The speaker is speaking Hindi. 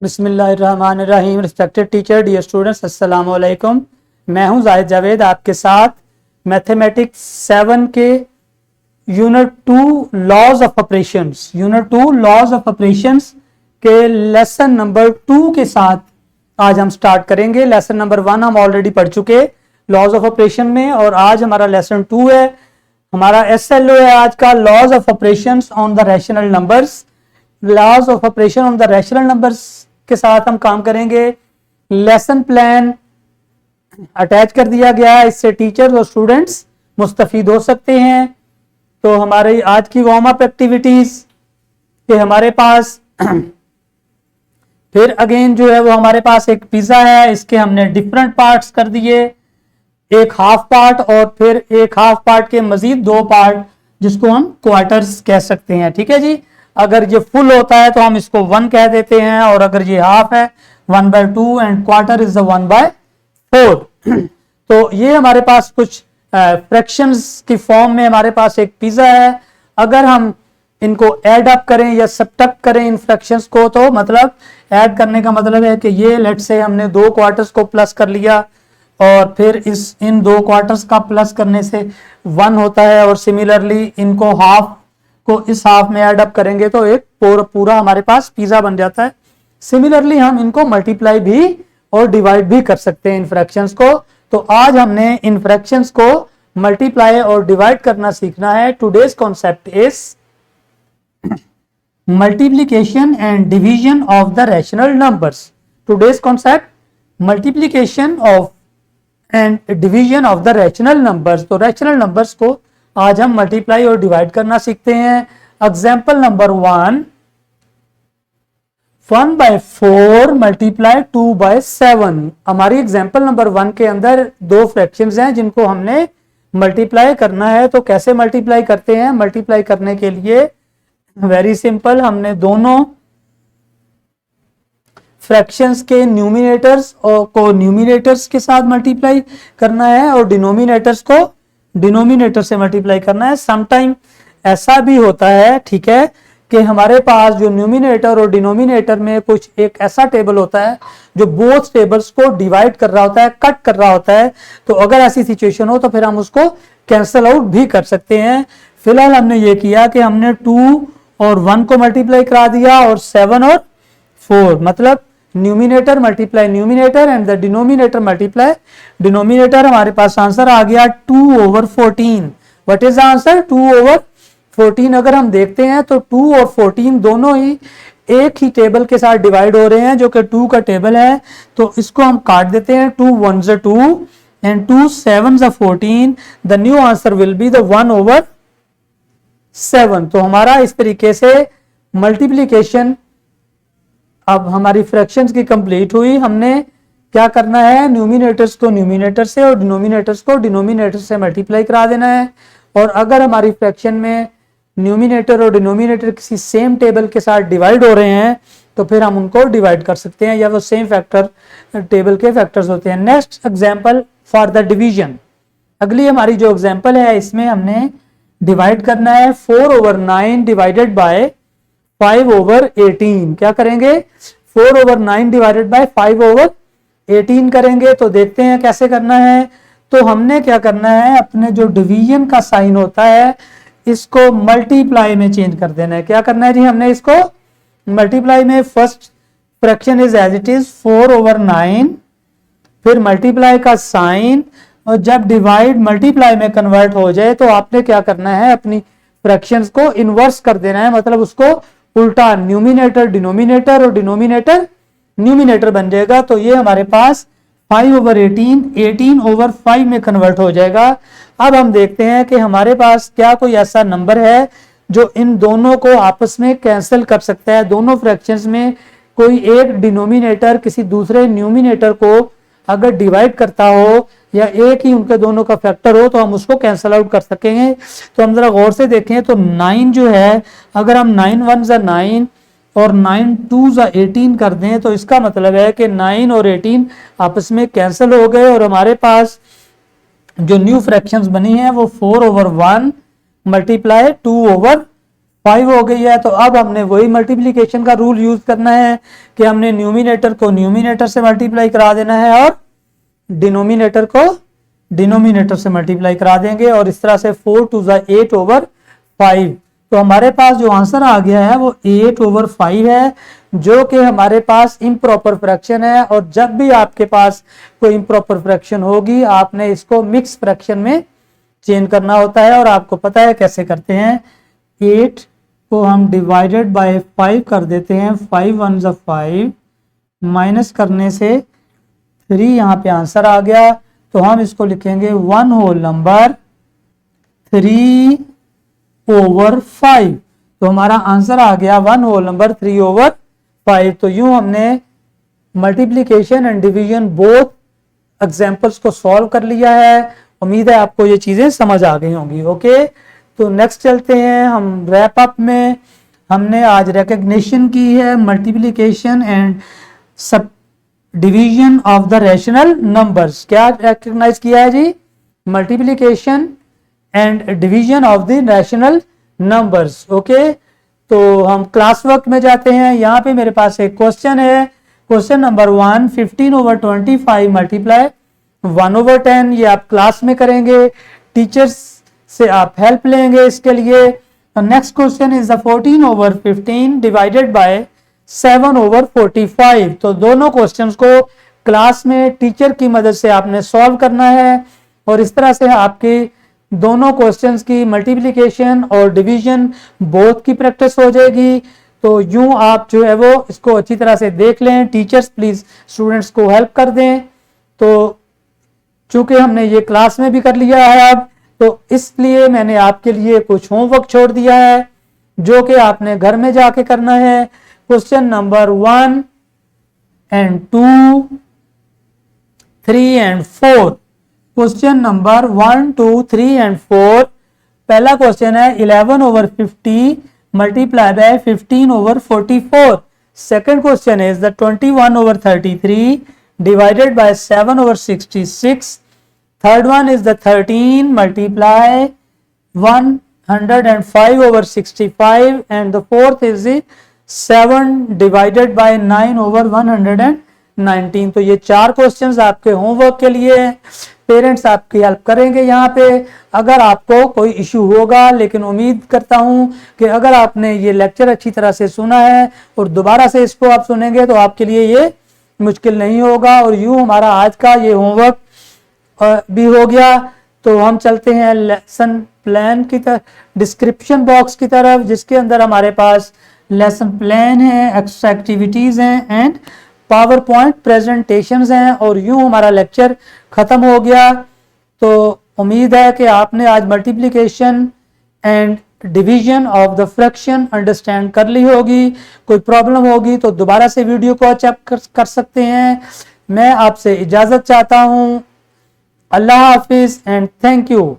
बिस्मिल्लाहिर्रहमानिर्रहीम। रिस्पेक्टेड टीचर, डियर स्टूडेंट्स, अस्सलाम वालेकुम। मैं हूं जाहिद जावेद आपके साथ मैथमेटिक्स 7 के यूनिट 2 लॉज ऑफ ऑपरेशंस के लेसन नंबर 2 के साथ आज हम स्टार्ट करेंगे। लेसन नंबर 1 हम ऑलरेडी पढ़ चुके लॉज ऑफ ऑपरेशन में, और आज हमारा लेसन 2 है। हमारा SLO है आज का laws of operations on the rational numbers. Laws of operation on the rational numbers के साथ हम काम करेंगे। लेसन प्लान अटैच कर दिया गया है, इससे टीचर्स और स्टूडेंट्स मुस्तफीद हो सकते हैं। तो हमारी आज की वार्म अप एक्टिविटीज के हमारे पास फिर अगेन जो है वो हमारे पास एक पिज्जा है, इसके हमने डिफरेंट पार्ट्स कर दिए, एक हाफ पार्ट और फिर एक हाफ पार्ट के मजीद 2 पार्ट जिसको हम क्वार्टर्स कह सकते हैं। ठीक है जी। अगर ये फुल होता है तो हम इसको 1 कह देते हैं, और अगर ये हाफ है 1/2 एंड क्वार्टर इज द 1/4। तो ये हमारे पास कुछ फ्रैक्शंस की फॉर्म में हमारे पास एक पिज्जा है। अगर हम इनको ऐड अप करें या सब्ट्रैक्ट करें इन फ्रैक्शंस को, तो मतलब ऐड करने का मतलब है कि ये लेट से हमने 2 क्वार्टर्स को प्लस कर लिया, और फिर इन 2 क्वार्टर्स का प्लस करने से 1 होता है, और सिमिलरली इनको हाफ को इस हाफ में ऐड अप करेंगे तो एक पूरा हमारे पास पिज्जा बन जाता है। सिमिलरली हम इनको मल्टीप्लाई भी और डिवाइड भी कर सकते हैं इन फ्रैक्शंस को। तो आज हमने इन फ्रैक्शंस को मल्टीप्लाई और डिवाइड करना सीखना है। Today's concept is multiplication and division of the rational numbers. Today's concept multiplication of and division of the rational numbers. तो रैशनल नंबर्स को आज हम मल्टीप्लाई और डिवाइड करना सीखते हैं। Example number 1/4 multiply 2/7। हमारी एग्जाम्पल नंबर 1 के अंदर 2 फ्रैक्शंस हैं जिनको हमने मल्टीप्लाई करना है। तो कैसे मल्टीप्लाई करते हैं? मल्टीप्लाई करने के लिए वेरी सिंपल, हमने दोनों फ्रैक्शंस के न्यूमिनेटर्स को न्यूमिनेटर्स के साथ मल्टीप्लाई करना है, और डिनोमिनेटर्स को डिनोमिनेटर से मल्टीप्लाई करना है। समटाइम ऐसा भी होता है, ठीक है, कि हमारे पास जो न्यूमिनेटर और डिनोमिनेटर में कुछ एक ऐसा टेबल होता है जो बोथ टेबल्स को डिवाइड कर रहा होता है, कट कर रहा होता है। तो अगर ऐसी सिचुएशन हो तो फिर हम उसको कैंसल आउट भी कर सकते हैं। फिलहाल हमने ये किया कि हमने 2 और 1 को मल्टीप्लाई करा दिया, और 7 और 4, मतलब numerator multiply numerator and the denominator multiply denominator. हमारे पास आंसर आ गया 2/14। What is the answer? 2/14। अगर हम देखते हैं तो 2 और 14 दोनों ही एक ही टेबल के साथ डिवाइड हो रहे हैं, जो कि 2 का टेबल है। तो इसको हम काट देते हैं। 2 1s are 2 and 2 7s are 14। The new answer will be the 1/7। तो हमारा इस तरीके से मल्टीप्लीकेशन अब हमारी फ्रैक्शंस की कंप्लीट हुई। हमने क्या करना है? न्यूमिनेटर्स को न्यूमिनेटर से और डिनोमिनेटर्स को डिनोमिनेटर से मल्टीप्लाई करा देना है। और अगर हमारी फ्रैक्शन में न्यूमिनेटर और डिनोमिनेटर किसी सेम टेबल के साथ डिवाइड हो रहे हैं तो फिर हम उनको डिवाइड कर सकते हैं, या वो सेम फैक्टर टेबल के फैक्टर्स होते हैं। Next example for the division. अगली हमारी जो एग्जाम्पल है इसमें हमने डिवाइड करना है 4/9 डिवाइडेड बाय 5/18। क्या करेंगे? 4/9 डिवाइडेड बाय 5/18 करेंगे। तो देखते हैं कैसे करना है। तो हमने क्या करना है, अपने जो डिवीजन का साइन होता है इसको मल्टीप्लाई में चेंज कर देना है। क्या करना है जी? हमने इसको मल्टीप्लाई में, first fraction is as it is 4/9, फिर मल्टीप्लाई का साइन, और जब डिवाइड मल्टीप्लाई में कन्वर्ट हो जाए तो आपने क्या करना है, अपनी फ्रैक्शंस को इनवर्स कर देना है, मतलब उसको उल्टा, न्यूमिनेटर डिनोमिनेटर और डिनोमिनेटर न्यूमिनेटर बन जाएगा। तो ये हमारे पास 5/18 18/5 में कन्वर्ट हो जाएगा। अब हम देखते हैं कि हमारे पास क्या कोई ऐसा नंबर है जो इन दोनों को आपस में कैंसिल कर सकता है। दोनों फ्रैक्शंस में कोई एक डिनोमिनेटर किसी दूसरे न्यूमिनेटर को अगर डिवाइड करता हो, या एक ही उनके दोनों का फैक्टर हो, तो हम उसको कैंसिल आउट कर सकेंगे। तो हम जरा गौर से देखें तो 9 जो है, अगर हम 9 1s are 9 और 9 2s are 18 कर दें तो इसका मतलब है कि 9 और 18 आपस में कैंसिल हो गए, और हमारे पास जो न्यू फ्रैक्शंस बनी है वो 4/1 मल्टीप्लाई 2/4 5 हो गई है। तो अब हमने वही मल्टीप्लिकेशन का रूल यूज करना है कि हमने न्यूमिनेटर को न्यूमिनेटर से मल्टीप्लाई करा देना है और डिनोमिनेटर को डिनोमिनेटर से मल्टीप्लाई करा देंगे, और इस तरह से 4 टू ज़ा 8/5। तो हमारे पास जो आंसर आ गया है वो 8/5 है, जो कि हमारे पास इम्प्रॉपर फ्रैक्शन है। और जब भी आपके पास कोई इम्प्रॉपर फ्रैक्शन होगी, आपने इसको मिक्स फ्रैक्शन में चेंज करना होता है, और आपको पता है कैसे करते हैं। 8 को हम डिवाइडेड बाय 5 कर देते हैं, 5 1 ज़ा 5, माइनस करने से 3 यहाँ पे आंसर आ गया। तो हम इसको लिखेंगे 1 होल नंबर 3/5। तो हमारा आंसर आ गया 1 होल नंबर 3/5। तो यूं हमने multiplication and division both examples को सॉल्व कर लिया है। उम्मीद है आपको ये चीजें समझ आ गई होंगी। ओके, तो नेक्स्ट चलते हैं हम रैप अप में। हमने आज रिकग्निशन की है मल्टीप्लिकेशन एंड सब division of the rational numbers. क्या रिकग्नाइज किया है जी? Multiplication and division of the rational numbers. Okay, तो हम क्लास वर्क में जाते हैं। यहाँ पे मेरे पास एक क्वेश्चन है, क्वेश्चन नंबर 1, 15/25 मल्टीप्लाई 1/10। ये आप क्लास में करेंगे, टीचर्स से आप हेल्प लेंगे इसके लिए। Next question is the 14/15 divided by 7/45। तो दोनों क्वेश्चंस को क्लास में टीचर की मदद से आपने सॉल्व करना है, और इस तरह से आपके दोनों क्वेश्चंस की मल्टीप्लिकेशन और डिवीजन बोथ की प्रैक्टिस हो जाएगी। तो यूं आप जो है वो इसको अच्छी तरह से देख लें। टीचर्स प्लीज स्टूडेंट्स को हेल्प कर दें। तो चूंकि हमने ये क्लास में भी कर लिया है अब, तो इसलिए मैंने आपके लिए कुछ होमवर्क छोड़ दिया है जो कि आपने घर में जाके करना है। Question number 1 and 2, 3 and 4। Question number 1, 2, 3 and 4। पहला क्वेश्चन है 11/50 multiply by 15/44। Second question is the 21/33 divided by 7/66। Third one is the 13 multiply 105/65 and the fourth is 7 divided by 9/119। तो ये 4 क्वेश्चंस आपके होमवर्क के लिए हैं। पेरेंट्स आपकी हेल्प करेंगे यहाँ पे अगर आपको कोई इशू होगा, लेकिन उम्मीद करता हूँ कि अगर आपने ये लेक्चर अच्छी तरह से सुना है और दोबारा से इसको आप सुनेंगे तो आपके लिए ये मुश्किल नहीं होगा। और यूँ हमारा आज का ये होमवर्क भी हो गया। तो हम चलते हैं लेसन प्लान की तरफ, डिस्क्रिप्शन बॉक्स की तरफ, जिसके अंदर हमारे पास लेसन प्लान है, एक्स्ट्रा एक्टिविटीज हैं एंड पावर पॉइंट प्रेजेंटेशंस हैं। और यूं हमारा लेक्चर खत्म हो गया। तो उम्मीद है कि आपने आज multiplication and division of the fraction understand कर ली होगी। कोई प्रॉब्लम होगी तो दोबारा से वीडियो को चेक कर सकते हैं। मैं आपसे इजाजत चाहता हूं। अल्लाह हाफिज एंड थैंक यू।